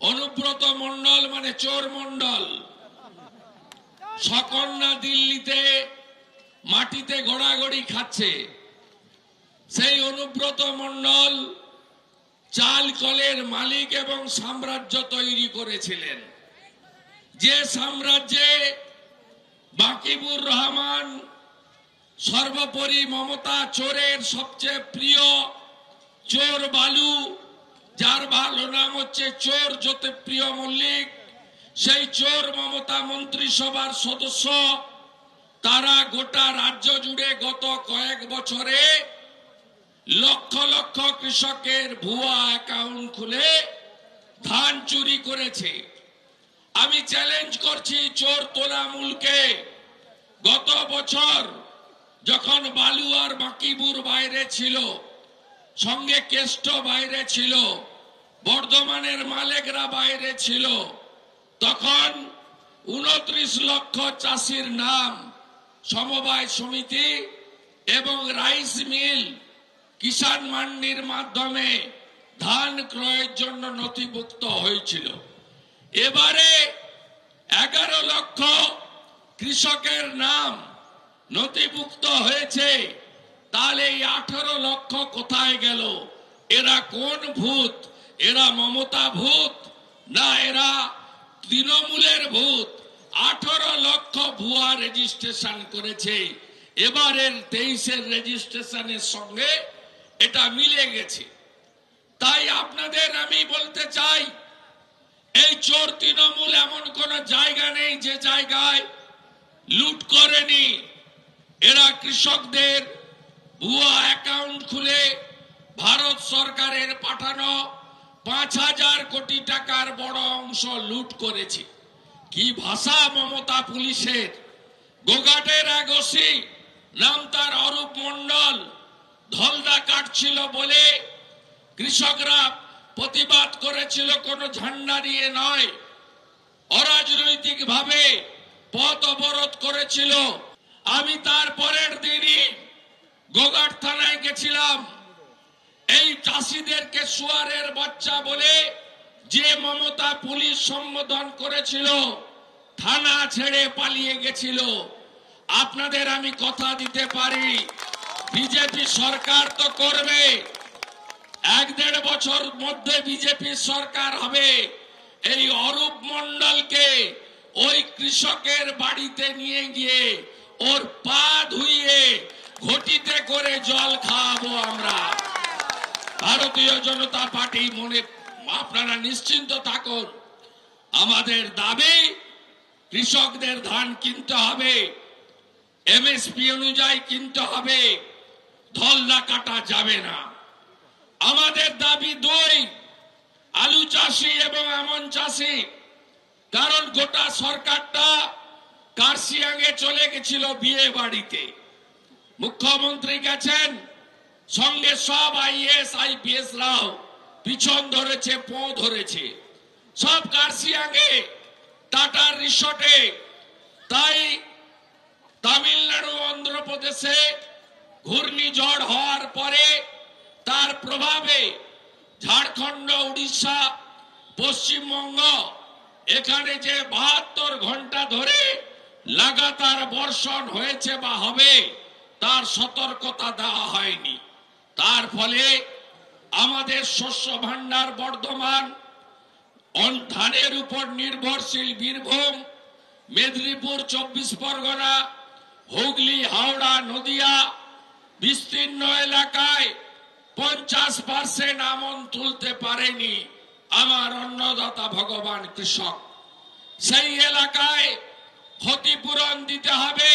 অনুব্রত মন্ডল মানে চোর মন্ডল সকন্যা দিল্লিতে মাটিতে গড়াগড়ি খাচ্ছে। সেই অনুব্রত মন্ডল চাল কলের মালিক এবং সাম্রাজ্য তৈরি করেছিলেন, যে সাম্রাজ্যে বাকিবুর রহমান সর্বোপরি মমতা চোরের সবচেয়ে প্রিয় চোর বালু, যার ভালো নাম হচ্ছে চোর জ্যোতিপ্রিয় মল্লিক, সেই চোর মমতা মন্ত্রিসভার সদস্য, তারা গোটা রাজ্য জুড়ে গত কয়েক বছরে লক্ষ লক্ষ কৃষকের ভুয়া অ্যাকাউন্ট খুলে ধান চুরি করেছে। আমি চ্যালেঞ্জ করছি চোর তোলামুলকে, গত বছর যখন বালু আর বাকিবুর বাইরে ছিল, সঙ্গে কেষ্ট বাইরে ছিল, বর্ধমানের মালেকরা বাইরে ছিল, তখন 29 লক্ষ চাষির নাম সমবায় সমিতি এবং রাইস মিল কিষাণ মান্ডির মাধ্যমে ধান ক্রয়ের জন্য নথিভুক্ত হয়েছিল। এবারে 11 লক্ষ কৃষকের নাম নথিভুক্ত হয়েছে, তাহলে এই 18 লক্ষ কোথায় গেল? এরা কোন ভূত? এরা মমতা ভূত না এরা তৃণমূলের ভূত? 18 লক্ষ ভুয়া রেজিস্ট্রেশন করেছে। এবারের 23-এর রেজিস্ট্রেশনের সঙ্গে এটা মিলে গেছে। তাই আপনাদের আমি বলতে চাই, এই চোর তৃণমূল এমন কোন জায়গা নেই যে জায়গায় লুট করেনি। এরা কৃষকদের ভুয়া অ্যাকাউন্ট খুলে ভারত সরকারের পাঠানো 5,000 কোটি টাকার বড় অংশ লুট করেছে। কি ভাষা মমতা পুলিশের! গোঘাটের এক ওসি, নাম তার অরূপ মন্ডল, ধলদা কাটছিল বলে কৃষকরা প্রতিবাদ করেছিল, কোনো ঝান্ডা নিয়ে নয়, অরাজনৈতিক ভাবে পথ অবরোধ করেছিল। আমি তার পরের দিনই গোঘাট থানায় গেছিলাম। এই চাষিদেরকে শুয়ারের বাচ্চা বলে যে মমতা পুলিশ সম্বোধন করেছিল, থানা ছেড়ে পালিয়ে গেছিল। আপনাদের আমি কথা দিতে পারি, বিজেপি সরকার তো করবে, 1-1.5 বছর মধ্যে বিজেপি সরকার হবে। এই অরূপ মন্ডলকে ওই কৃষকের বাড়িতে নিয়ে গিয়ে ওর পা ধুইয়ে ঘটিতে করে জল খাওয়াবো আমরা। ভারতীয় জনতা পার্টি মনে আপনারা নিশ্চিন্ত থাকুন, আমাদের দাবি কৃষকদের ধান কিনতে হবে, এমএসপি অনুযায়ী কিনতে হবে, ধলদা কাটা যাবে না। আমাদের দাবি 2, আলু চাষি এবং আমন চাষি, কারণ গোটা সরকারটা কার্শিয়াঙে চলে গেছিল বিয়ে বাড়িতে, মুখ্যমন্ত্রী গেছেন, সঙ্গে সব আইএস আইপিএস রাও পিছন ধরেছে, পো ধরেছে, সব কার্শিয়াঙে টাটার রিসোর্টে। তাই তামিলনাড়ু অন্ধ্রপ্রদেশে ঘূর্ণিঝড় হওয়ার পরে তার প্রভাবে ঝাড়খণ্ড, উড়িষ্যা, পশ্চিমবঙ্গ, এখানে যে 72 ঘন্টা ধরে লাগাতার বর্ষণ হয়েছে বা হবে, তার সতর্কতা দেওয়া হয়নি। তার ফলে আমাদের শস্য ভান্ডার বর্ধমান, ধানের উপর নির্ভরশীল বীরভূম, মেদিনীপুর, 24 পরগনা, হুগলি, হাওড়া, নদিয়া বিস্তীর্ণ এলাকায় 50% আমন তুলতে পারেনি আমার অন্নদাতা ভগবান কৃষক। সেই এলাকায় ক্ষতিপূরণ দিতে হবে।